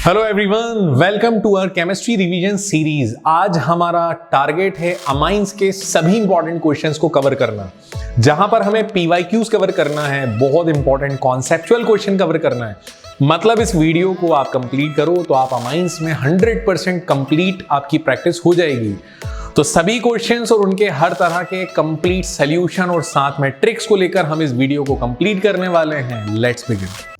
Hello everyone, welcome to our chemistry revision series. आज हमारा target है अमाइंस के सभी इंपॉर्टेंट क्वेश्चंस को कवर करना, जहां पर हमें पीवाईक्यूज कवर करना है, बहुत इंपॉर्टेंट कॉन्सेप्चुअल क्वेश्चन कवर करना है। मतलब इस वीडियो को आप कंप्लीट करो तो आप अमाइंस में 100% कंप्लीट आपकी प्रैक्टिस हो जाएगी। तो सभी क्वेश्चंस और उनके हर तरह के कंप्लीट सॉल्यूशन और साथ में ट्रिक्स को लेकर हम इस वीडियो को कंप्लीट करने वाले हैं। Let's begin.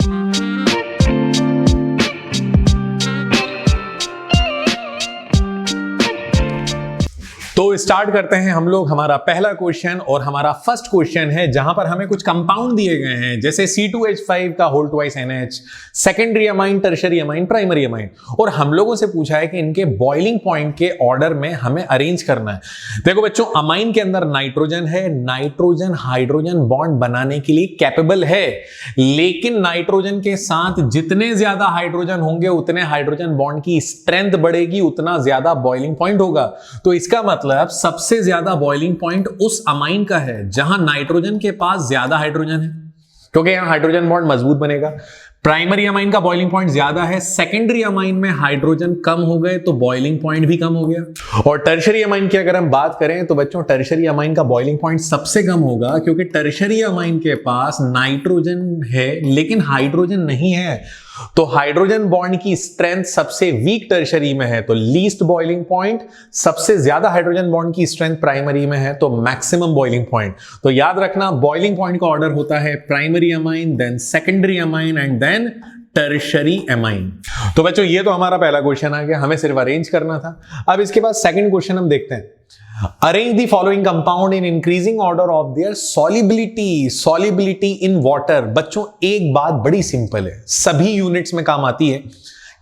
तो स्टार्ट करते हैं हम लोग हमारा पहला क्वेश्चन, और हमारा फर्स्ट क्वेश्चन है जहां पर हमें कुछ कंपाउंड दिए गए हैं, जैसे C2H5 का whole twice NH, secondary amine, tertiary amine, primary amine, और हम लोगों से पूछा है कि इनके बॉइलिंग पॉइंट के ऑर्डर में हमें अरेंज करना है। देखो बच्चों, अमाइन के अंदर नाइट्रोजन है, नाइट्रोजन हाइड्रोजन बॉन्ड बनाने के लिए कैपेबल है, लेकिन नाइट्रोजन के साथ जितने ज्यादा हाइड्रोजन होंगे उतने हाइड्रोजन बॉन्ड की स्ट्रेंथ बढ़ेगी, उतना ज्यादा बॉइलिंग पॉइंट होगा। तो इसका मतलब सबसे ज्यादा बॉइलिंग पॉइंट उस अमाइन का है जहां नाइट्रोजन के पास ज्यादा हाइड्रोजन है, क्योंकि यहां हाइड्रोजन बॉन्ड मजबूत बनेगा। प्राइमरी अमाइन का बॉइलिंग पॉइंट ज्यादा है, सेकेंडरी अमाइन में हाइड्रोजन कम हो गए तो बॉइलिंग पॉइंट भी कम हो गया। और टर्शरी अमाइन की अगर हम बात करें तो बच्चों, टर्शरी अमाइन का बॉइलिंग पॉइंट सबसे कम होगा, क्योंकि टर्शरी अमाइन के पास नाइट्रोजन है लेकिन हाइड्रोजन नहीं है। तो हाइड्रोजन बॉन्ड की स्ट्रेंथ सबसे वीक टर्शरी में है, तो लीस्ट बॉइलिंग पॉइंट। सबसे ज्यादा हाइड्रोजन बॉन्ड की स्ट्रेंथ प्राइमरी में है, तो मैक्सिमम बॉइलिंग पॉइंट। तो याद रखना, बॉइलिंग पॉइंट का ऑर्डर होता है primary amine, then secondary amine and then tertiary amine. तो बच्चों, ये तो हमारा पहला क्वेश्चन आ गया, हमें सिर्फ अरेंज करना था। अब इसके बाद सेकंड क्वेश्चन हम देखते हैं। Arrange the following compound in increasing order of their solubility in water. बच्चों, एक बात बड़ी सिंपल है, सभी यूनिट्स में काम आती है।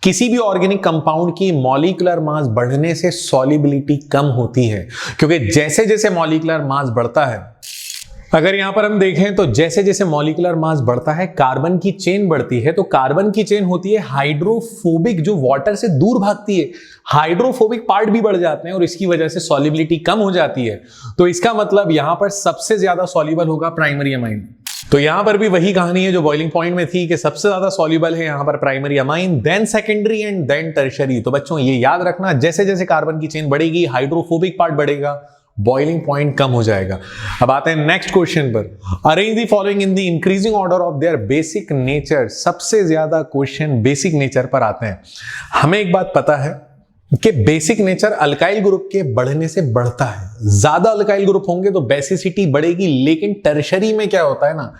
किसी भी ऑर्गेनिक कंपाउंड की मॉलिक्यूलर मास बढ़ने से सॉलिबिलिटी कम होती है, क्योंकि जैसे जैसे मॉलिक्यूलर मास बढ़ता है, अगर यहां पर हम देखें तो जैसे जैसे मॉलिक्यूलर मास बढ़ता है, कार्बन की चेन बढ़ती है, तो कार्बन की चेन होती है हाइड्रोफोबिक, जो वाटर से दूर भागती है। हाइड्रोफोबिक पार्ट भी बढ़ जाते हैं और इसकी वजह से सॉलिबिलिटी कम हो जाती है। तो इसका मतलब यहां पर सबसे ज्यादा सॉल्युबल होगा प्राइमरी अमाइन। तो यहां पर भी वही कहानी है जो बॉइलिंग पॉइंट में थी, कि सबसे ज्यादा सॉल्युबल है यहां पर primary amine, then secondary and then tertiary. तो बच्चों, ये याद रखना, जैसे जैसे कार्बन की चेन बढ़ेगी, हाइड्रोफोबिक पार्ट बढ़ेगा, बॉइलिंग पॉइंट कम हो जाएगा। अब आते हैं नेक्स्ट क्वेश्चन पर। Arrange the following in the increasing order of their basic nature. सबसे ज्यादा क्वेश्चन बेसिक नेचर पर आते हैं। हमें एक बात पता है कि बेसिक नेचर अल्काइल ग्रुप के बढ़ने से बढ़ता है। ज्यादा अल्काइल ग्रुप होंगे तो बेसिसिटी बढ़ेगी, लेकिन टर्शरी में क्या होता है ना,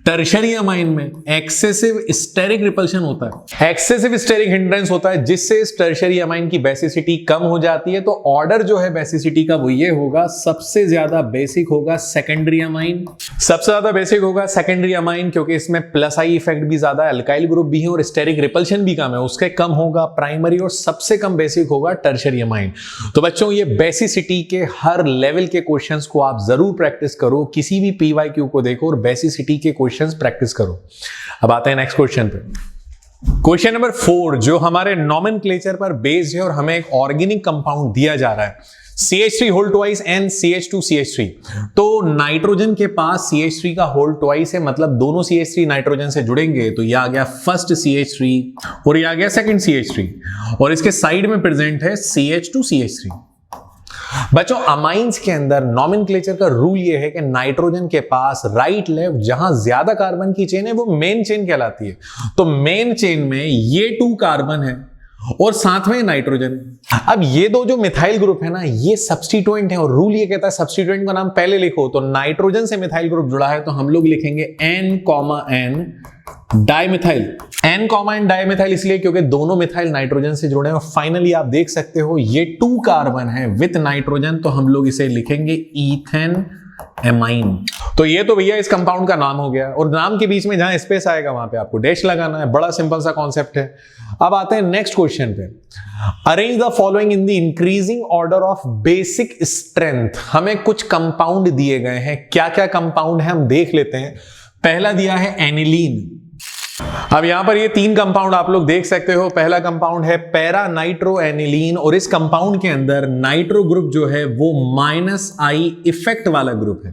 टर्शरी अमाइन में एक्सेसिव स्टेरिक रिपल्शन होता है, एक्सेसिव स्टेरिक हिंड्रेंस होता है, जिससे इस टर्शरी अमाइन की बेसिसिटी कम हो जाती है। तो ऑर्डर जो है बेसिसिटी का वो ये होगा, सबसे ज्यादा बेसिक होगा सेकेंडरी अमाइन, सबसे ज्यादा बेसिक होगा सेकेंडरी अमाइन, क्योंकि इसमें प्लस आई इफेक्ट भी ज्यादा है, अल्काइल ग्रुप भी है और स्टेरिक रिपल्शन भी कम है, उसके कम होगा प्राइमरी, और सबसे कम बेसिक होगा टर्शरी अमाइन। तो बच्चों, ये बेसिसिटी के हर लेवल के क्वेश्चंस को आप जरूर प्रैक्टिस करो, किसी भी पीवाईक्यू को देखो और बेसिसिटी के क्वेश्चंस प्रैक्टिस करो। अब आते हैं नेक्स्ट क्वेश्चन पे। क्वेश्चन नंबर 4, जो हमारे नॉमेनक्लेचर पर बेस्ड है और हमें एक ऑर्गेनिक कंपाउंड दिया जा रहा है, CH3 whole twice and CH2CH3। तो नाइट्रोजन के पास CH3 का होल ट्वाइस है, मतलब दोनों CH3 नाइट्रोजन से जुड़ेंगे, तो ये आ गया फर्स्ट CH3 और ये आ गया सेकंड CH3, और इसके साइड में प्रेजेंट है CH2CH3। बच्चों, अमाइंस के अंदर नॉमेनक्लेचर का रूल ये है कि नाइट्रोजन के पास राइट लेफ्ट जहां ज्यादा कार्बन की चेन है वो मेन चेन कहलाती है। तो मेन चेन में ये 2 कार्बन है और साथ में नाइट्रोजन। अब ये दो जो मिथाइल ग्रुप है ना, ये सब्स्टिट्यूएंट है, और रूल ये कहता है सब्स्टिट्यूएंट का नाम पहले लिखो। तो नाइट्रोजन से मिथाइल ग्रुप जुड़ा है तो हम लोग लिखेंगे N, डाइमिथाइल। N, डाइमिथाइल इसलिए क्योंकि दोनों मिथाइल नाइट्रोजन से जुड़े हैं। और फाइनली आप देख सकते हो ये 2 कार्बन है विथ नाइट्रोजन, तो हम लोग इसे लिखेंगे ईथेन एमाइन। तो ये तो भैया इस कंपाउंड का नाम हो गया, और नाम के बीच में जहां स्पेस आएगा वहां पे आपको डैश लगाना है। बड़ा सिंपल सा कॉन्सेप्ट है। अब आते हैं नेक्स्ट क्वेश्चन पे। Arrange the following in the increasing order of basic strength. हमें कुछ कंपाउंड दिए गए हैं, क्या क्या कंपाउंड है हम देख लेते हैं। पहला दिया है एनिलीन। अब यहां पर ये 3 कंपाउंड आप लोग देख सकते हो। पहला कंपाउंड है पैरा नाइट्रो एनिलीन, और इस कंपाउंड के अंदर नाइट्रो ग्रुप जो है वो -I इफेक्ट वाला ग्रुप है,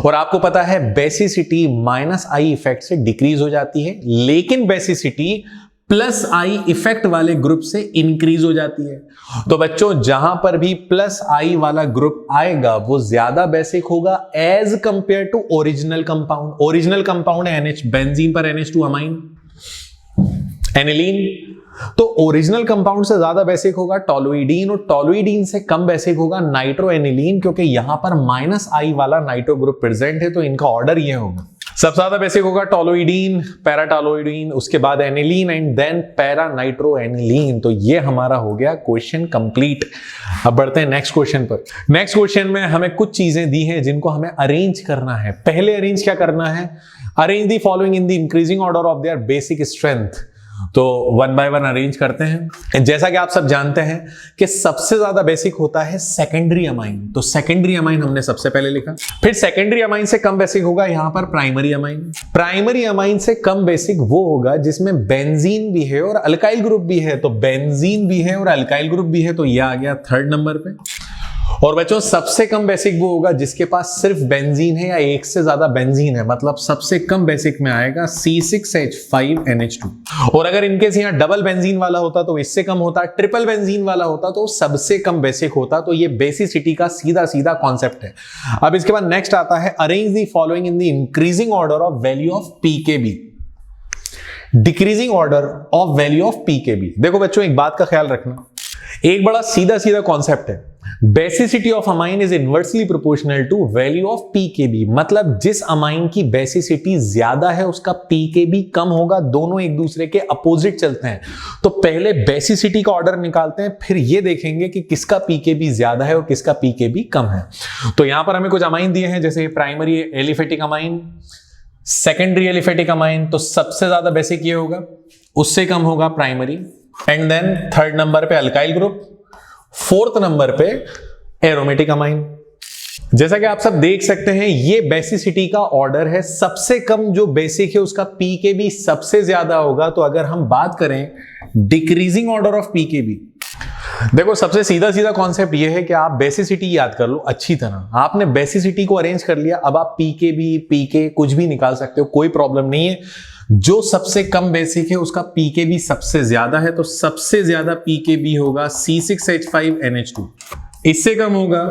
और आपको पता है बेसिसिटी -I इफेक्ट से डिक्रीज हो जाती है, लेकिन बेसिसिटी प्लस आई इफेक्ट वाले ग्रुप से इंक्रीज हो जाती है। तो बच्चों जहां पर भी प्लस आई वाला ग्रुप आएगा वो ज्यादा बेसिक होगा as compare to original compound. Original compound है NH, बेंजीन पर NH2 अमाइन, एनिलीन। तो ओरिजिनल कंपाउंड से ज्यादा बेसिक होगा टोलुइडीन, और टोलुइडीन से कम बेसिक होगा नाइट्रोएनिलीन, क्योंकि यहां पर -I वाला नाइट्रो ग्रुप प्रेजेंट है, तो इनका ऑर्डर ये होगा। सबसे ज्यादा बेसिक होगा टोलुइडीन, पैराटोलुइडीन, उसके बाद एनिलीन एंड देन पैरा नाइट्रोएनिलीन। तो ये हमारा हो गया क्वेश्चन कंप्लीट। अब बढ़ते हैं नेक्स्ट क्वेश्चन पर। नेक्स्ट क्वेश्चन में हमें कुछ चीजें दी हैं जिनको हमें अरेंज करना है। पहले अरेंज क्या करना है? Arrange the following in the increasing order of their basic strength. तो वन बाय वन अरेंज करते हैं। जैसा कि आप सब जानते हैं कि सबसे ज्यादा बेसिक होता है सेकेंडरी अमाइन, तो सेकेंडरी अमाइन हमने सबसे पहले लिखा। फिर सेकेंडरी अमाइन से कम बेसिक होगा यहां पर प्राइमरी अमाइन। प्राइमरी अमाइन से कम बेसिक वो होगा जिसमें बेंजीन भी है और अल्काइल ग्रुप भी है, तो बेंजीन भी है और अल्काइल ग्रुप भी है, तो यह आ गया थर्ड नंबर पे। और बच्चों सबसे कम बेसिक वो होगा जिसके पास सिर्फ बेंजीन है या एक से ज्यादा बेंजीन है, मतलब सबसे कम बेसिक में आएगा C6H5NH2। और अगर इनकेस यहाँ डबल बेंजीन वाला होता तो इससे कम होता, ट्रिपल बेंजीन वाला होता तो सबसे कम बेसिक होता। तो ये बेसिसिटी का सीधा सीधा कॉन्सेप्ट है। अब इसके बाद नेक्स्ट आता है arrange the following in the increasing order of value of pKb, decreasing order of value of pKb. देखो बच्चों एक बात का ख्याल रखना, एक बड़ा सीधा सीधा कॉन्सेप्ट है, basicity of amine is inversely proportional to value of pKb. मतलब जिस अमाइन की बेसिसिटी ज्यादा है उसका पीकेबी कम होगा, दोनों एक दूसरे के अपोजिट चलते हैं। तो पहले बेसिसिटी का ऑर्डर निकालते हैं, फिर ये देखेंगे कि किसका पीकेबी ज्यादा है और किसका पीकेबी कम है। तो यहां पर हमें कुछ अमाइन दिए हैं, जैसे primary aliphatic amine, secondary aliphatic amine, तो सबसे ज्यादा बेसिक ये होगा, उससे कम होगा primary, and then third number पे अल्काइल ग्रुप, फोर्थ नंबर पे एरोमेटिक अमाइन। जैसा कि आप सब देख सकते हैं ये बेसिसिटी का ऑर्डर है, सबसे कम जो बेसिक है उसका पीकेबी सबसे ज्यादा होगा। तो अगर हम बात करें डिक्रीजिंग ऑर्डर ऑफ पीकेबी, देखो सबसे सीधा सीधा कॉन्सेप्ट ये है कि आप बेसिसिटी याद कर लो अच्छी तरह। आपने बेसिसिटी को अरेंज कर लिया, अब आप पीकेबी पीके कुछ भी निकाल सकते हो, कोई प्रॉब्लम नहीं है। जो सबसे कम बेसिक है उसका पीकेबी सबसे ज्यादा है, तो सबसे ज्यादा पीकेबी होगा C6H5NH2, इससे कम होगा।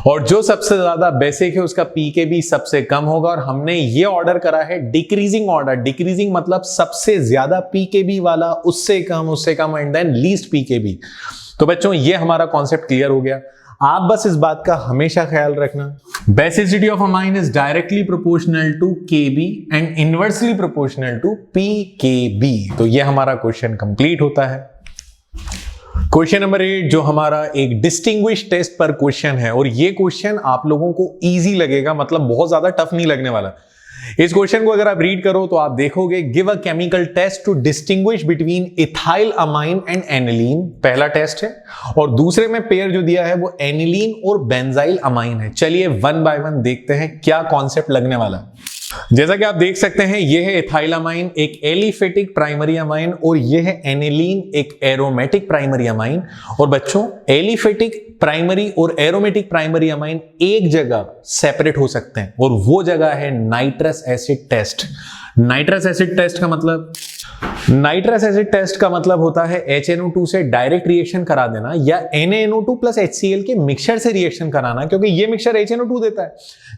और जो सबसे ज्यादा बेसिक है उसका पीकेबी सबसे कम होगा। और हमने ये ऑर्डर करा है डिक्रीजिंग ऑर्डर, डिक्रीजिंग मतलब सबसे ज्यादा पीकेबी वाला उससे कम एंड देन लीस्ट पीकेबी। तो बच्चों ये हमारा कॉन्सेप्ट क्लियर हो गया। आप बस इस बात का हमेशा ख्याल रखना, basicity of amine is directly proportional to Kb and inversely proportional to pKb. तो ये हमारा क्वेश्चन कंप्लीट होता है। क्वेश्चन नंबर 8 जो हमारा एक डिस्टिंग्विश टेस्ट पर क्वेश्चन है, और ये क्वेश्चन आप लोगों को इजी लगेगा, मतलब बहुत ज्यादा टफ नहीं लगने वाला। इस क्वेश्चन को अगर आप रीड करो तो आप देखोगे give a chemical test to distinguish between ethyl amine and aniline, पहला टेस्ट है। और दूसरे में पेयर जो दिया है वो एनिलीन और बेंजाइल अमाइन है। चलिए वन बाय वन देखते हैं क्या कॉन्सेप्ट लगने वाला। जैसा कि आप देख सकते हैं ये है इथाइल अमाइन, एक एलिफेटिक प्राइमरी अमाइन, और ये है एनिलीन, एक एरोमेटिक प्राइमरी अमाइन। और बच्चों एलिफेटिक प्राइमरी और एरोमेटिक प्राइमरी अमाइन एक जगह सेपरेट हो सकते हैं, और वो जगह है nitrous acid test. Nitrous acid test का मतलब, नाइट्रस एसिड टेस्ट का मतलब होता है HNO2 से डायरेक्ट रिएक्शन करा देना या NaNO2 प्लस HCl के मिक्सचर से रिएक्शन कराना, क्योंकि ये मिक्सचर HNO2 देता है।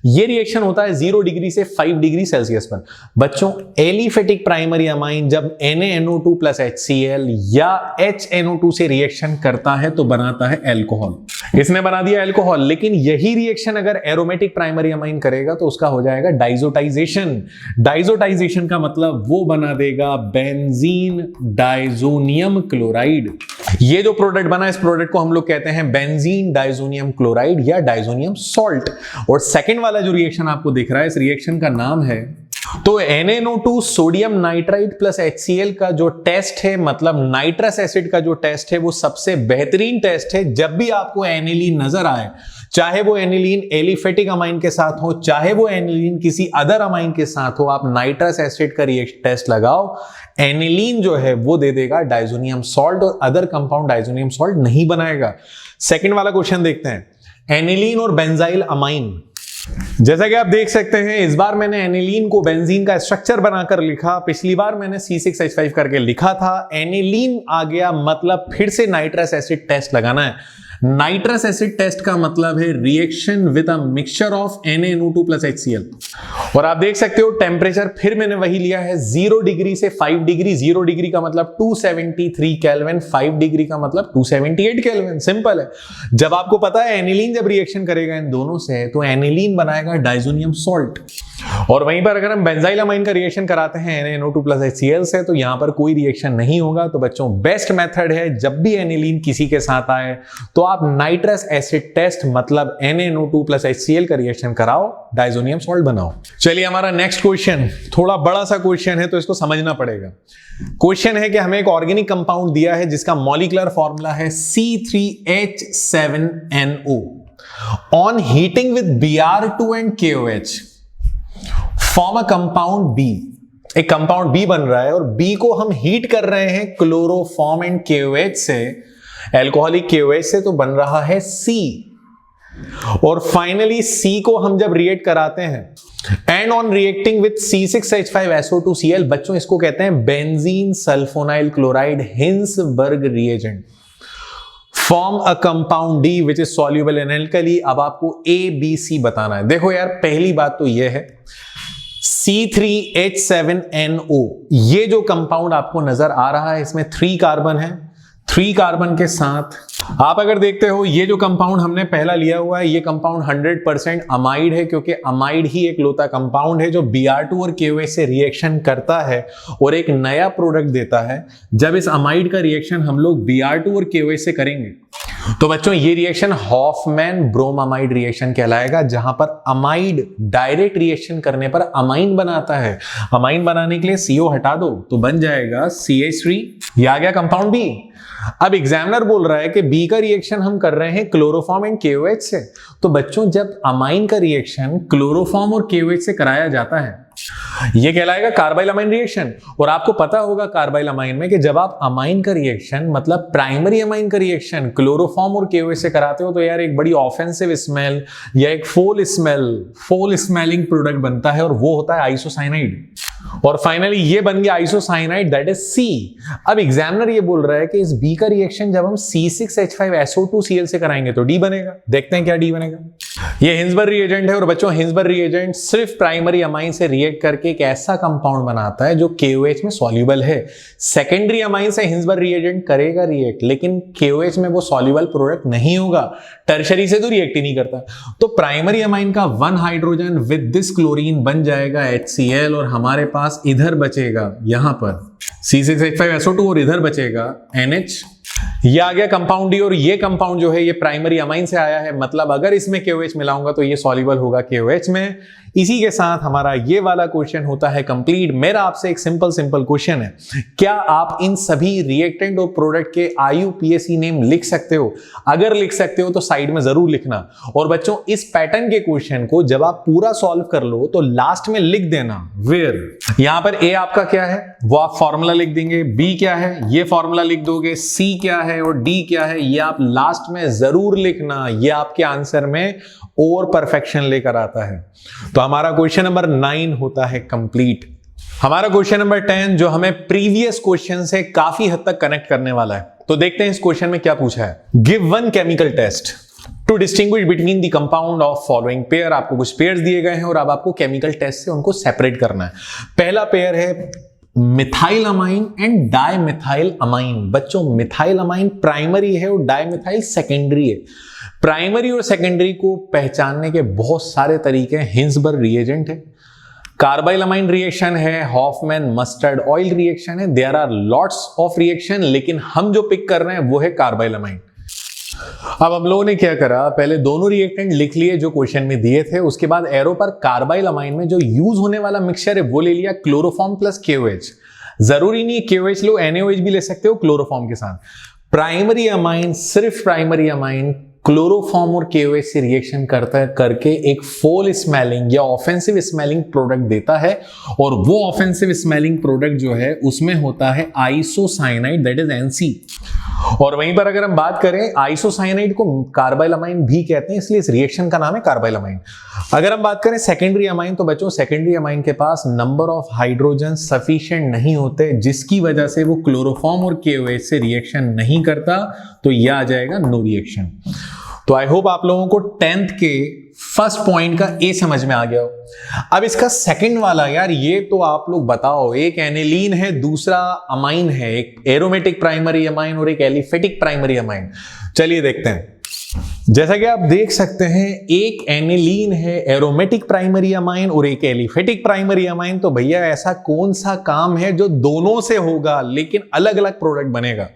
ये रिएक्शन होता है 0 डिग्री से 5 डिग्री सेल्सियस पर। बच्चों एलिफेटिक प्राइमरी अमाइन जब NaNO2 प्लस HCl या HNO2 से रिएक्शन करता है तो बनाता है एल्कोहल। इसने बना दिया एल्कोहल, लेकिन यही रिएक्शन अगर एरोमेटिक प्राइमरी अमाइन करेगा तो उसका हो जाएगा डाइजोटाइजेशन। डाइजोटाइजेशन का मतलब वो बना देगा बेंजीन डाइजोनियम क्लोराइड। ये जो प्रोडक्ट बना इस प्रोडक्ट को हम लोग कहते हैं बेंजीन डाइजोनियम क्लोराइड या डाइजोनियम सॉल्ट। और सेकंड वाला जो रिएक्शन आपको दिख रहा है इस रिएक्शन का नाम है, तो NaNO2 sodium nitride plus HCl का जो टेस्ट है, मतलब नाइट्रस एसिड का जो टेस्ट है, वो सबसे बेहतरीन टेस्ट है। जब भी आपको एनिलीन नजर आए, चाहे वो एनिलीन एलिफेटिक अमाइन के साथ हो, चाहे वो एनिलीन किसी अदर अमाइन के साथ हो, आप नाइट्रस एसिड का टेस्ट लगाओ, एनिलीन जो है वो दे देगा डाइजोनियम सॉल्ट और अदर कंपाउंड डाइजोनियम सॉल्ट नहीं बनाएगा। सेकंड वाला क्वेश्चन देखते हैं, एनिलीन और बेंजाइल अमाइन। जैसा कि आप देख सकते हैं, इस बार मैंने एनिलीन को बेंजीन का स्ट्रक्चर बनाकर लिखा। पिछली बार मैंने C6H5 करके लिखा था। एनिलीन आ गया, मतलब फिर से नाइट्रस एसिड टेस्ट लगाना है। नाइट्रस एसिड टेस्ट का मतलब है reaction with a mixture of NaNO2 plus HCl। और आप देख सकते हो टेम्परेचर फिर मैंने वही लिया है, 0 डिग्री से 5 डिग्री। 0 डिग्री का मतलब 273 केल्विन, 5 डिग्री का मतलब 278 केल्विन। सिंपल है। जब आपको पता है एनिलीन जब रिएक्शन करेगा इन दोनों से तो एनिलीन बनाएगा डाइजोनियम सॉल्ट। और वहीं पर अगर हम बेंजाइलामाइन का रिएक्शन कराते हैं NaNO2 प्लस HCl से तो यहां पर कोई रिएक्शन नहीं होगा। तो बच्चों बेस्ट मेथड है, जब भी एनिलीन किसी के साथ आए तो आप नाइट्रस एसिड टेस्ट मतलब NaNO2 प्लस HCl का रिएक्शन कराओ, डाइजोनियम सॉल्ट बनाओ। चलिए हमारा नेक्स्ट क्वेश्चन थोड़ा बड़ा सा क्वेश्चन है तो इसको समझना पड़ेगा। क्वेश्चन है कि हमें एक ऑर्गेनिक कंपाउंड दिया है जिसका मॉलिक्यूलर फॉर्मूला है C3H7NO। On heating with Br2 and KOH form a compound B। एक कंपाउंड B बन रहा है और B को हम हीट कर रहे हैं क्लोरोफॉर्म एंड KOH से, एल्कोहलिक KOH से, तो बन रहा है C। और फाइनली C को हम जब रिएक्ट कराते हैं and on reacting with C6H5SO2Cl, बच्चों इसको कहते हैं benzene sulfonyl chloride Hinsberg reagent, form a compound D which is soluble in alkali. अब आपको ABC बताना है। देखो यार, पहली बात तो यह है C3H7NO, ये जो कंपाउंड आपको नजर आ रहा है इसमें 3 कार्बन है। 3 कार्बन के साथ आप अगर देखते हो ये जो कंपाउंड हमने पहला लिया हुआ है, ये कंपाउंड 100% अमाइड है, क्योंकि अमाइड ही एक लौता कंपाउंड है जो Br2 और KOH से रिएक्शन करता है और एक नया प्रोडक्ट देता है। जब इस अमाइड का रिएक्शन हम लोग Br2 और KOH से करेंगे तो बच्चों ये रिएक्शन हॉफमैन ब्रोमामाइड रिएक्शन कहलाएगा, जहां पर अमाइड डायरेक्ट रिएक्शन करने पर अमाइन बनाता है। अमाइन बनाने के लिए CO हटा दो तो बन जाएगा CH3। ये आ गया कंपाउंड B। अब एग्जामिनर बोल रहा है कि B का रिएक्शन हम कर रहे हैं क्लोरोफॉर्म एंड KOH से। तो बच्चों जब अमाइन का रिएक्शन क्लोरोफॉर्म और KOH से कराया जाता है ये कहलाएगा कार्बाइल अमाइन रिएक्शन। और आपको पता होगा कार्बाइल अमाइन में कि जब आप अमाइन का रिएक्शन मतलब प्राइमरी अमाइन का रिएक्शन क्लोरोफॉर्म और KOH से कराते हो तो यार एक बड़ी ऑफेंसिव स्मेल या एक फोल स्मेलिंग प्रोडक्ट बनता है और वो होता है आइसोसाइनाइड। और फाइनली ये बन गया आइसोसाइनाइड, दैट इज C। अब एग्जामिनर ये बोल रहा है कि इस B का रिएक्शन जब हम C6H5SO2Cl से कराएंगे तो D बनेगा। देखते हैं क्या D बनेगा। ये हिंसबर्ग रिएजेंट है और बच्चों हिंसबर्ग रिएजेंट सिर्फ प्राइमरी अमाइन से रिएक्ट करके एक ऐसा कंपाउंड बनाता है जो KOH में सॉल्युबल है। सेकेंडरी अमाइन से हिंसबर्ग रिएजेंट करेगा रिएक्ट, लेकिन KOH में वो सॉल्युबल प्रोडक्ट नहीं होगा। टर्शरी से तो रिएक्ट ही नहीं करता। तो प्राइमरी अमाइन का 1 हाइड्रोजन विद दिस क्लोरीन बन जाएगा HCl और हमारे पास इधर बचेगा यहां पर C6H5SO2 और इधर बचेगा NH। ये आ गया कंपाउंड D और ये कंपाउंड जो है ये प्राइमरी अमाइन से आया है, मतलब अगर इसमें KOH मिलाऊंगा तो ये सॉल्युबल होगा KOH में। इसी के साथ हमारा ये वाला क्वेश्चन होता है कंप्लीट। मेरा आपसे एक सिंपल क्वेश्चन है, क्या आप इन सभी रिएक्टेंट और प्रोडक्ट के IUPAC नेम लिख सकते हो? अगर लिख सकते हो तो साइड में जरूर लिखना। और बच्चों इस पैटर्न के क्वेश्चन को जब आप पूरा सॉल्व कर लो तो लास्ट में लिख देना वेयर। यहां पर A आपका क्या है वो आप फॉर्मूला लिख देंगे, B क्या है ये फॉर्मूला लिख दोगे, C क्या है और D क्या है ये आप लास्ट में जरूर लिखना। ये आपके आंसर में और परफेक्शन लेकर आता है। तो हमारा क्वेश्चन नंबर 9 होता है कंप्लीट। हमारा क्वेश्चन नंबर 10 जो हमें प्रीवियस क्वेश्चन से काफी हद तक कनेक्ट करने वाला है। तो देखते हैं इस क्वेश्चन में क्या पूछा है। Give one chemical test to distinguish between the compound of following pair. आपको कुछ पेयर्स दिए गए हैं और अब आपको केमिकल टेस्ट से उनको सेपरेट करना है। पहला पेयर है methyl amine and dimethyl amine. बच्चों मिथाइल अमाइन प्राइमरी है और डाइमिथाइल सेकेंडरी है। प्राइमरी और सेकेंडरी को पहचानने के बहुत सारे तरीके हैं। हिंसबर्ग रिएजेंट है, कार्बाइल अमाइन रिएक्शन है, हॉफमैन मस्टर्ड ऑयल रिएक्शन है। There are lots of reaction, लेकिन हम जो पिक कर रहे हैं वो है कार्बाइल अमाइन। अब हम लोगों ने क्या करा, पहले दोनों रिएक्टेंट लिख लिए जो क्वेश्चन में दिए थे, उसके बाद एरो पर कार्बाइल अमाइन में जो यूज होने वाला मिक्सचर है वो ले लिया क्लोरोफॉर्म प्लस KOH। जरूरी नहीं KOH लो, NaOH भी ले सकते हो क्लोरोफॉर्म के साथ। प्राइमरी अमाइन, सिर्फ प्राइमरी अमाइन क्लोरोफॉर्म और KOH से रिएक्शन करके एक फोल स्मेलिंग या ऑफेंसिव स्मेलिंग प्रोडक्ट देता है, और वो ऑफेंसिव स्मेलिंग प्रोडक्ट जो है उसमें होता है आइसोसाइनाइड, दैट इज NC। और वहीं पर अगर हम बात करें आइसोसाइनाइड को कार्बाइलामाइन भी कहते हैं, इसलिए इस रिएक्शन का नाम है कार्बाइलामाइन। अगर हम बात करें सेकेंडरी अमाइन, तो बच्चों सेकेंडरी अमाइन के पास नंबर ऑफ हाइड्रोजन सफिशिएंट नहीं होते, जिसकी वजह से वो क्लोरोफॉर्म और KOH से रिएक्शन नहीं करता, तो यह आ जाएगा नो रिएक्शन। तो आई होप आप लोगों को 10th के फर्स्ट पॉइंट का ए समझ में आ गया हो। अब इसका सेकंड वाला यार, ये तो आप लोग बताओ, एक एनिलीन है, दूसरा अमाइन है, एक एरोमेटिक प्राइमरी अमाइन और एक एलिफेटिक प्राइमरी अमाइन। चलिए देखते हैं। जैसा कि आप देख सकते हैं, एक एनिलीन है, एरोमेटिक प्राइमरी अमाइन और एक एलिफेटिक प्राइमरी अमाइन। तो भैया ऐसा कौन सा काम है जो दोनों से होगा लेकिन अलग अलग प्रोडक्ट बनेगा?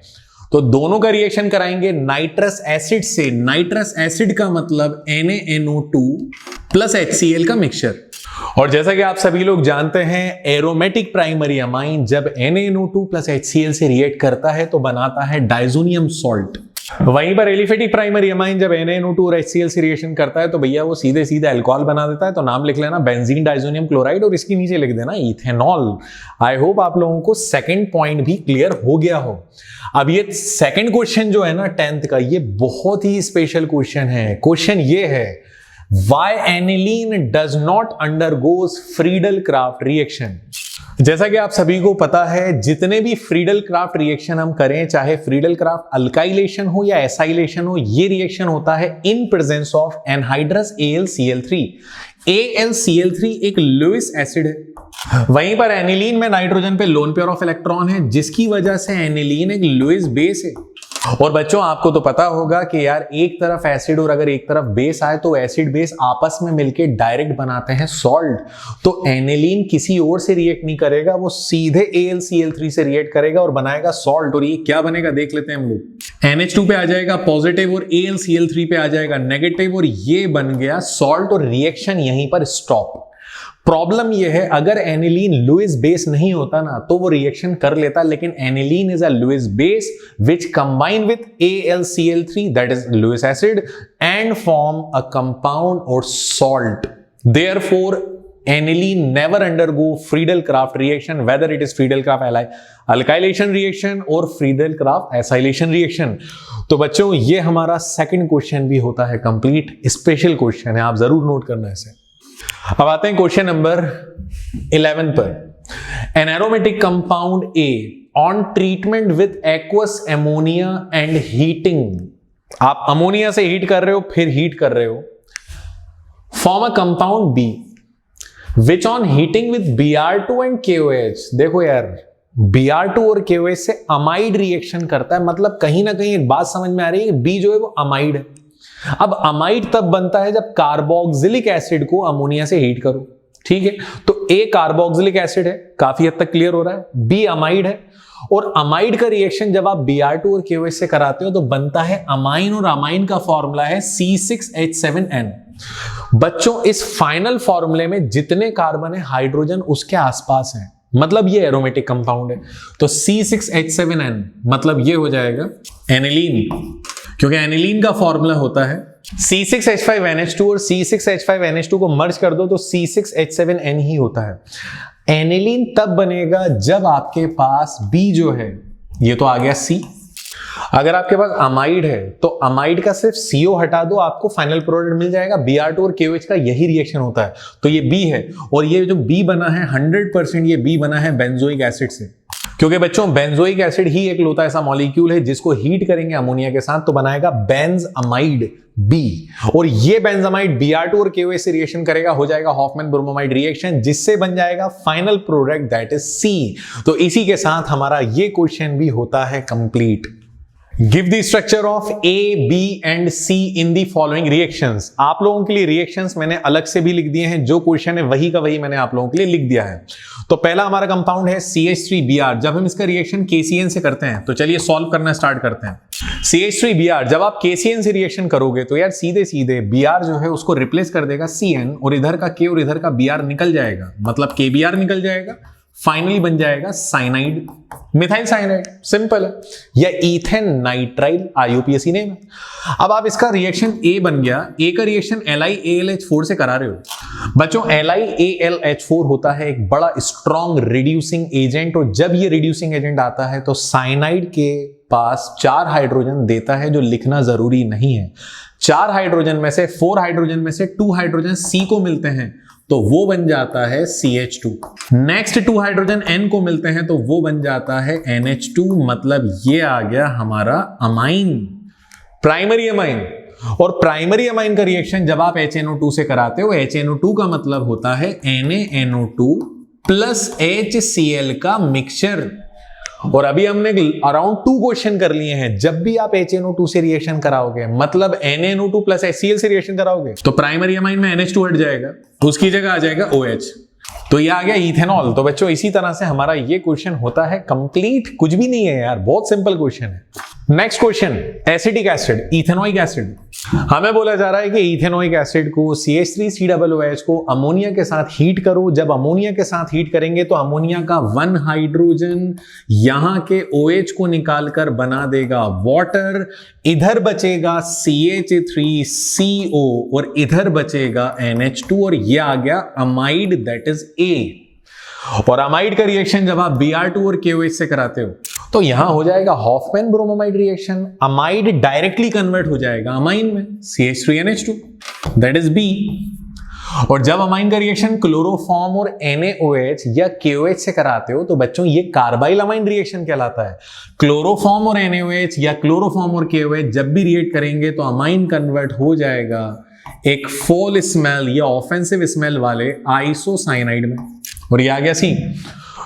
तो दोनों का रिएक्शन कराएंगे नाइट्रस एसिड से। नाइट्रस एसिड का मतलब NaNO2 प्लस HCl का मिक्सचर। और जैसा कि आप सभी लोग जानते हैं, एरोमेटिक प्राइमरी अमाइन जब NaNO2 प्लस HCl से रिएक्ट करता है तो बनाता है डाइजोनियम सॉल्ट। वहीं पर एलिफेटिक प्राइमरी अमाइन जब NaNO2 और HCl से रिएक्शन करता है तो भैया वो सीधे सीधे अल्कोहल बना देता है। तो नाम लिख लेना बेंजीन डाइजोनियम क्लोराइड और इसके नीचे लिख देना इथेनॉल। आई होप आप लोगों को सेकंड पॉइंट भी क्लियर हो गया हो। अब ये सेकंड क्वेश्चन जो है ना 10th का, ये बहुत ही स्पेशल क्वेश्चन है। क्वेश्चन ये है, why aniline does not undergoes Friedel-Crafts reaction. जैसा कि आप सभी को पता है, जितने भी फ्रीडल-क्राफ्ट रिएक्शन हम करें, चाहे फ्रीडल-क्राफ्ट अल्काइलेशन हो या एसाइलेशन हो, ये रिएक्शन होता है in presence of anhydrous AlCl3। AlCl3 एक लुईस एसिड है। वहीं पर एनिलीन में नाइट्रोजन पे लोन पेयर ऑफ इलेक्ट्रॉन है, जिसकी वजह से एनिलीन एक लुईस बेस है। और बच्चों आपको तो पता होगा कि यार एक तरफ एसिड और अगर एक तरफ बेस आए तो एसिड बेस आपस में मिलके डायरेक्ट बनाते हैं सॉल्ट। तो एनिलीन किसी और से रिएक्ट नहीं करेगा, वो सीधे AlCl3 से रिएक्ट करेगा और बनाएगा सॉल्ट। और ये क्या बनेगा देख लेते हैं हम लोग। NH2 पे आ जाएगा पॉजिटिव और AlCl3 पे आ जाएगा नेगेटिव और ये बन गया सॉल्ट और रिएक्शन यहीं पर स्टॉप। प्रॉब्लम यह है, अगर एनिलीन लुईस बेस नहीं होता ना तो वो रिएक्शन कर लेता, लेकिन aniline is a Lewis base which combine with AlCl3 that is Lewis acid and form a compound और salt. Therefore aniline never undergo Friedel-Crafts reaction, whether it is Friedel-Crafts alkylation reaction or Friedel-Crafts acylation reaction। तो बच्चों ये हमारा second question भी होता है complete, special question है, आप जरूर नोट करना इसे। अब आते हैं क्वेश्चन नंबर 11 पर। An aromatic compound A on treatment with aqueous ammonia and heating, आप अमोनिया से हीट कर रहे हो फिर हीट कर रहे हो, form a compound B which on heating with Br2 and KOH। देखो यार Br2 और KOH से अमाइड रिएक्शन करता है, मतलब कहीं ना कहीं एक बात समझ में आ रही है कि B जो है वो अमाइड है। अब अमाइड तब बनता है जब कार्बोक्सिलिक एसिड को अमोनिया से हीट करो, ठीक है। तो A कार्बोक्सिलिक एसिड है, काफी हद तक क्लियर हो रहा है। B अमाइड है और अमाइड का रिएक्शन जब आप Br2 और KOH से कराते हो तो बनता है अमाइन और अमाइन का फॉर्मूला है C6H7N। बच्चों इस फाइनल फॉर्मूले में जितने कार्बन है हाइड्रोजन उसके आसपास है, मतलब ये एरोमेटिक कंपाउंड है। तो C6H7N मतलब ये हो जाएगा एनिलीन, क्योंकि एनिलीन का फॉर्मूला होता है C6H5NH2 और C6H5NH2 को मर्ज कर दो तो C6H7N ही होता है। एनिलीन तब बनेगा जब आपके पास B जो है, ये तो आ गया C। अगर आपके पास अमाइड है तो अमाइड का सिर्फ CO हटा दो, आपको फाइनल प्रोडक्ट मिल जाएगा। Br2 और KOH का यही रिएक्शन होता है, तो ये B है। और ये जो B बना है 100% ये B बना है बेंजोइक एसिड से, क्योंकि बच्चों बेंजोइक एसिड ही एक लौता ऐसा मॉलिक्यूल है जिसको हीट करेंगे अमोनिया के साथ तो बनाएगा बेंजअमाइड B। और ये बेंजअमाइड Br2 और KOH से रिएक्शन करेगा, हो जाएगा हॉफमैन ब्रोमोमाइड रिएक्शन, जिससे बन जाएगा final product that is C। तो इसी के साथ हमारा ये क्वेश्चन भी होता है complete. Give the structure of A, B and C in the following reactions. आप लोगों के लिए रिएक्शंस मैंने अलग से भी लिख दिए हैं, जो क्वेश्चन है वही का वही मैंने आप लोगों के लिए लिख दिया है। तो पहला हमारा कंपाउंड है CH3Br। जब हम इसका रिएक्शन KCN से करते हैं तो चलिए सॉल्व करना स्टार्ट करते हैं। CH3Br जब आप KCN से रिएक्शन करोगे तो यार सीधे सीधे Br जो है उसको रिप्लेस कर देगा CN और इधर का K और इधर का Br निकल जाएगा, मतलब KBr निकल जाएगा, फाइनली बन जाएगा साइनाइड, मिथाइल साइनाइड। सिंपल है, या ईथेन नाइट्राइल IUPAC नेम है। अब आप इसका रिएक्शन A बन गया, A का रिएक्शन LiAlH4 से करा रहे हो। बच्चों LiAlH4 होता है एक बड़ा स्ट्रॉन्ग रिड्यूसिंग एजेंट, और जब ये रिड्यूसिंग एजेंट आता है तो साइनाइड के पास 4 हाइड्रोजन देता है, जो लिखना जरूरी नहीं है। 4 हाइड्रोजन में से 4 हाइड्रोजन में से 2 हाइड्रोजन C को मिलते हैं तो वो बन जाता है CH2। नेक्स्ट 2 हाइड्रोजन N को मिलते हैं तो वो बन जाता है NH2। मतलब ये आ गया हमारा अमाइन, प्राइमरी अमाइन। और प्राइमरी अमाइन का रिएक्शन जब आप HNO2 से कराते हो, HNO2 का मतलब होता है NaNO2 प्लस HCl का मिक्सचर। और अभी हमने अराउंड 2 क्वेश्चन कर लिए हैं। जब भी आप HNO2 से रिएक्शन कराओगे, मतलब NaNO2 प्लस HCl से रिएक्शन कराओगे, तो प्राइमरी अमाइन में NH2 हट जाएगा, उसकी जगह आ जाएगा OH। तो ये आ गया इथेनॉल। तो बच्चों इसी तरह से हमारा ये क्वेश्चन होता है कंप्लीट। कुछ भी नहीं है यार, बहुत सिंपल क्वेश्चन है। Next question, acetic acid, ethanoic acid. हमें बोला जा रहा है कि इथेनोइक एसिड को CH3COOH को अमोनिया के साथ हीट करो। जब अमोनिया के साथ हीट करेंगे तो अमोनिया का 1 हाइड्रोजन यहां के OH को निकालकर बना देगा वाटर। इधर बचेगा CH3CO और इधर बचेगा NH2 और ये आ गया अमाइड, दैट इज A। और अमाइड का रिएक्शन जब आप Br2 और KOH से कराते हो तो यहां हो जाएगा Hoffmann bromamide reaction. Amide directly convert हो जाएगा अमाइन में, CH3NH2, दैट इज B। और जब अमाइन का रिएक्शन क्लोरोफॉर्म और NaOH या KOH से कराते हो तो बच्चों ये कार्बाइल अमाइन रिएक्शन कहलाता है। क्लोरोफॉर्म और NaOH या क्लोरोफॉर्म और KOH जब भी रिएक्ट करेंगे तो अमाइन कन्वर्ट हो जाएगा एक फॉल स्मेल या ऑफेंसिव स्मेल वाले आइसोसाइनाइड में, और ये आ गया C।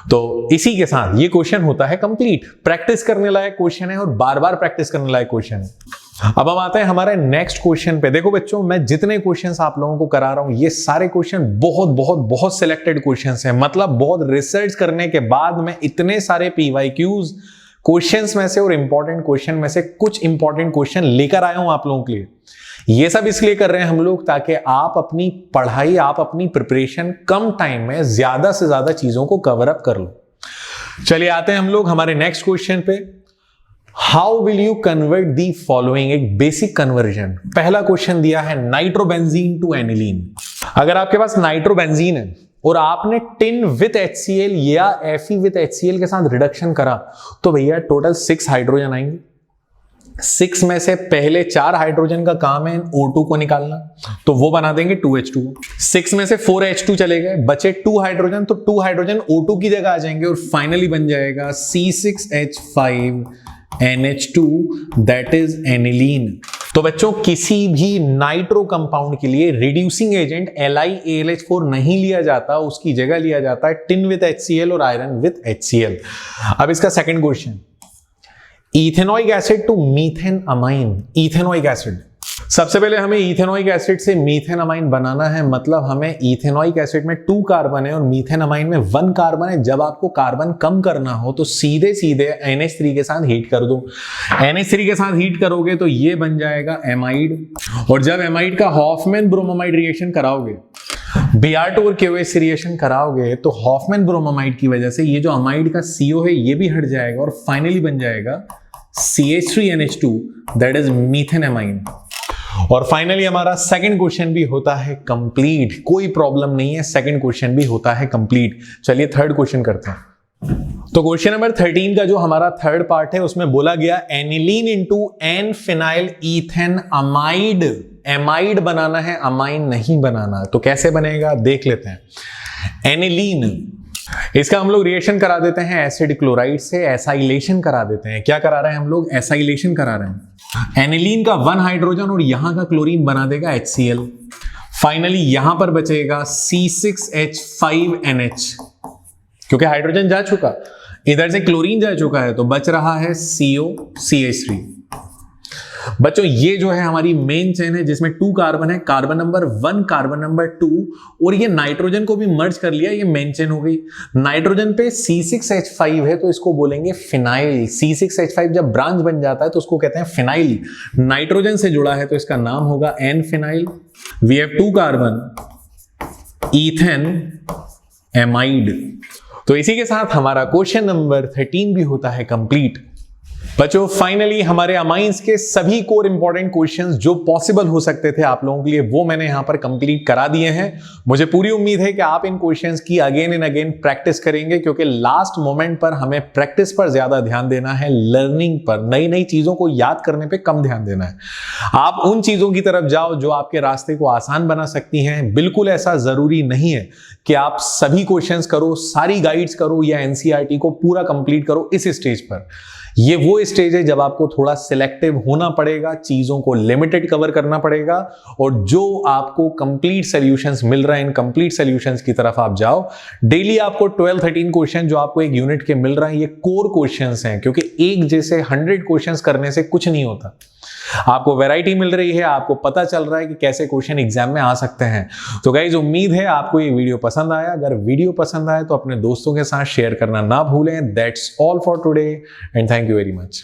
तो इसी के साथ ये क्वेश्चन होता है कंप्लीट। प्रैक्टिस करने लायक क्वेश्चन है और बार बार प्रैक्टिस करने लायक क्वेश्चन है। अब हम आते हैं हमारे नेक्स्ट क्वेश्चन पे। देखो बच्चों, मैं जितने क्वेश्चंस आप लोगों को करा रहा हूं ये सारे क्वेश्चन बहुत बहुत बहुत सिलेक्टेड क्वेश्चंस हैं। मतलब बहुत रिसर्च करने के बाद मैं इतने सारे PYQs क्वेश्चंस में से और इंपॉर्टेंट क्वेश्चन में से कुछ इंपॉर्टेंट क्वेश्चन लेकर आया हूं आप लोगों के लिए। ये सब इसलिए कर रहे हैं हम लोग ताकि आप अपनी पढ़ाई, आप अपनी प्रिपरेशन कम टाइम में ज्यादा से ज्यादा चीजों को कवर अप कर लो। चलिए आते हैं हम लोग हमारे नेक्स्ट क्वेश्चन पे। How will you convert the following, एक बेसिक कन्वर्जन। पहला क्वेश्चन दिया है नाइट्रोबेंजीन टू एनिलीन। अगर आपके पास नाइट्रोबेंजीन है और आपने टिन विथ HCl या Fe विथ HCl के साथ रिडक्शन करा तो भैया टोटल 6 हाइड्रोजन आएंगे। 6 में से पहले 4 हाइड्रोजन का काम है O2 को निकालना, तो वो बना देंगे 2H2। 6 में से 4 H2 चले गए, बचे 2 हाइड्रोजन, तो 2 हाइड्रोजन O2 की जगह आ जाएंगे और फाइनली बन जाएगा C6H5NH2, दैट इज एनिलीन। तो बच्चों किसी भी नाइट्रो कंपाउंड के लिए रिड्यूसिंग एजेंट LiAlH4 नहीं लिया जाता, उसकी जगह लिया जाता है टिन विथ HCl और आयरन विथ HCl। अब इसका second question, ethanoic acid to methane amine. Ethanoic acid, सबसे पहले हमें इथेनोइक एसिड से मीथेन अमाइन बनाना है। मतलब हमें इथेनोइक एसिड में 2 कार्बन है और मीथेन अमाइन में 1 कार्बन है। जब आपको कार्बन कम करना हो तो सीधे सीधे NH3 के साथ हीट कर दो। NH3 के साथ हीट करोगे तो ये बन जाएगा एमाइड, और जब एमाइड का हॉफमैन ब्रोमोमाइड रिएक्शन कराओगे, Br2 और KOH से रिएक्शन कराओगे तो हॉफमैन ब्रोमोमाइड की वजह से ये जो अमाइड का CO है ये भी हट जाएगा और फाइनली बन जाएगा CH3NH2, that is methane amine. और फाइनली हमारा सेकंड क्वेश्चन भी होता है कंप्लीट, कोई प्रॉब्लम नहीं है, सेकंड क्वेश्चन भी होता है कंप्लीट। चलिए थर्ड क्वेश्चन करते हैं। तो क्वेश्चन नंबर 13 का जो हमारा थर्ड पार्ट है उसमें बोला गया aniline into N phenyl ethane amide. Amide बनाना है, अमाइन नहीं बनाना। तो कैसे बनेगा देख लेते हैं। एनिलीन, इसका हम लोग रिएक्शन करा देते हैं एसिड क्लोराइड से, एसाइलेशन करा देते हैं। क्या करा रहे हैं हम लोग? एसाइलेशन करा रहे हैं। एनिलीन का 1 हाइड्रोजन और यहां का क्लोरीन बना देगा HCl। फाइनली यहां पर बचेगा C6H5NH, क्योंकि हाइड्रोजन जा चुका, इधर से क्लोरीन जा चुका है, तो बच रहा है COCH3। बच्चों ये जो है हमारी मेन चेन है जिसमें 2 कार्बन है, कार्बन नंबर 1, कार्बन नंबर 2, और ये नाइट्रोजन को भी मर्ज कर लिया, ये मेन चेन हो गई। नाइट्रोजन पे C6H5 है तो इसको बोलेंगे फिनाइल। C6H5 जब ब्रांच बन जाता है तो उसको कहते हैं फिनाइल। नाइट्रोजन से जुड़ा है तो इसका नाम होगा N phenyl. We have 2 carbon, ethane amide. तो इसी के साथ हमारा क्वेश्चन नंबर 13 भी होता है कंप्लीट। बच्चों फाइनली हमारे अमाइंस के सभी कोर इंपॉर्टेंट क्वेश्चंस जो पॉसिबल हो सकते थे आप लोगों के लिए वो मैंने यहां पर कंप्लीट करा दिए हैं। मुझे पूरी उम्मीद है कि आप इन क्वेश्चंस की अगेन एंड अगेन प्रैक्टिस करेंगे, क्योंकि लास्ट मोमेंट पर हमें प्रैक्टिस पर ज्यादा ध्यान देना है, लर्निंग पर, नई नई चीजों को याद करने पर कम ध्यान देना है। आप उन चीजों की तरफ जाओ जो आपके रास्ते को आसान बना सकती हैं। बिल्कुल ऐसा जरूरी नहीं है कि आप सभी क्वेश्चंस करो, सारी गाइड्स करो या एनसीईआरटी को पूरा कंप्लीट करो इस स्टेज पर। ये वो स्टेज है जब आपको थोड़ा सिलेक्टिव होना पड़ेगा, चीजों को लिमिटेड कवर करना पड़ेगा, और जो आपको कंप्लीट सॉल्यूशंस मिल रहे हैं इन कंप्लीट सॉल्यूशंस की तरफ आप जाओ। डेली आपको 12-13 क्वेश्चन जो आपको एक यूनिट के मिल रहे हैं ये कोर क्वेश्चंस हैं, क्योंकि एक जैसे 100 क्वेश्चंस करने से कुछ नहीं होता। आपको वैरायटी मिल रही है, आपको पता चल रहा है कि कैसे क्वेश्चन एग्जाम में आ सकते हैं। तो गाइस उम्मीद है आपको ये वीडियो पसंद आया। अगर वीडियो पसंद आए तो अपने दोस्तों के साथ शेयर करना ना भूलें। That's all for today and thank you very much.